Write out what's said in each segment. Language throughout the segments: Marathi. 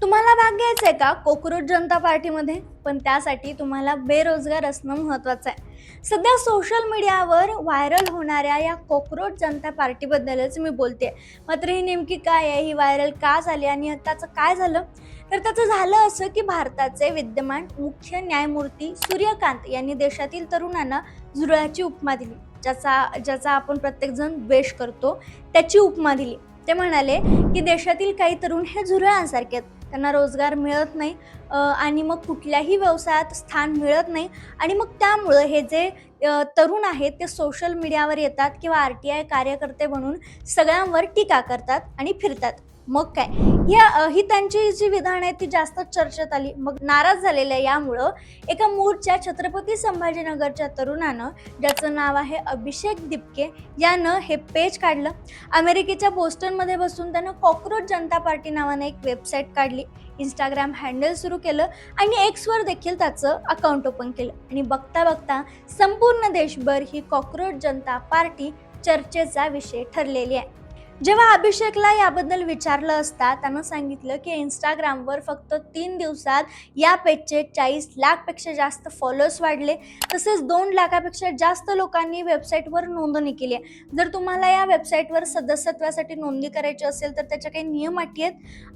तुम्हाला भाग घ्यायचंय का कॉकरोच जनता पार्टीमध्ये? पण त्यासाठी तुम्हाला बेरोजगार असणं महत्वाचं आहे. सध्या सोशल मीडियावर व्हायरल होणाऱ्या या कॉकरोच जनता पार्टीबद्दलच मी बोलते. मात्र ही नेमकी काय आहे, ही व्हायरल का झाली आणि त्याचं काय झालं? तर त्याचं झालं असं की भारताचे विद्यमान मुख्य न्यायमूर्ती सूर्यकांत यांनी देशातील तरुणांना झुरळाची उपमा दिली. ज्याचा आपण प्रत्येकजण द्वेष करतो, त्याची उपमा दिली. ते म्हणाले की देशातील काही तरुण हे झुरळांसारखे आहेत. त्यांना रोजगार मिळत नाही आणि मग कुठल्याही व्यवसायात स्थान मिळत नाही आणि मग त्यामुळं हे जे तरुण आहेत ते सोशल मीडियावर येतात किंवा RTI कार्यकर्ते म्हणून सगळ्यांवर टीका करतात आणि फिरतात. मग काय, ही त्यांची जी विधान आहे ती जास्त चर्चेत आली. मग नाराज झालेल्या यामुळं एका मूळच्या छत्रपती संभाजीनगरच्या तरुणानं, ज्याचं नाव आहे अभिषेक दिपके, यानं हे पेज काढलं. अमेरिकेच्या बोस्टनमध्ये बसून त्यानं कॉकरोच जनता पार्टी नावाने एक वेबसाईट काढली, इंस्टाग्राम हँडल सुरू केलं आणि एक्सवर देखील त्याचं अकाउंट ओपन केलं. आणि बघता बघता संपूर्ण देशभर ही कॉकरोच जनता पार्टी चर्चेचा विषय ठरलेली आहे. जेव्हा अभिषेकला याबद्दल विचारलं असता त्यानं सांगितलं की इंस्टाग्रामवर फक्त 3 दिवसात या पेजचे 40 लाखपेक्षा जास्त फॉलोअर्स वाढले. तसेच 2 लाखापेक्षा जास्त लोकांनी वेबसाईटवर नोंदणी केली आहे. जर तुम्हाला या वेबसाईटवर सदस्यत्वासाठी नोंदणी करायची असेल तर त्याच्या काही नियम अटी आहेत,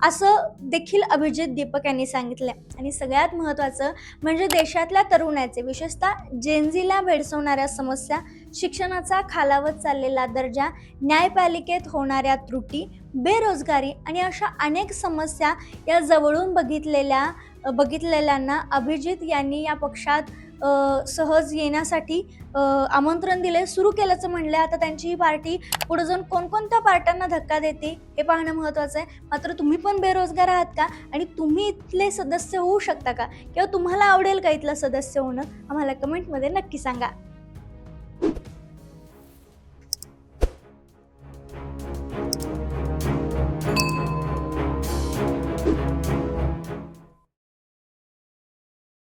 असं देखील अभिजित दीपक यांनी सांगितलं. आणि सगळ्यात महत्त्वाचं म्हणजे देशातल्या तरुणाचे, विशेषतः जेनझीला भेडसावणाऱ्या समस्या, शिक्षणाचा खालावत चाललेला दर्जा, न्यायपालिकेत होणाऱ्या त्रुटी, बेरोजगारी आणि अशा अनेक समस्या या जवळून बघितलेल्यांना अभिजित यांनी या पक्षात सहज येण्यासाठी आमंत्रण दिले, सुरू केल्याचं म्हणलं. आता त्यांची ही पार्टी पुढे जाऊन कोणकोणत्या पार्ट्यांना धक्का देते हे पाहणं महत्त्वाचं आहे. मात्र तुम्ही पण बेरोजगार आहात का आणि तुम्ही इथले सदस्य होऊ शकता का, किंवा तुम्हाला आवडेल का इथलं सदस्य होणं? आम्हाला कमेंटमध्ये नक्की सांगा.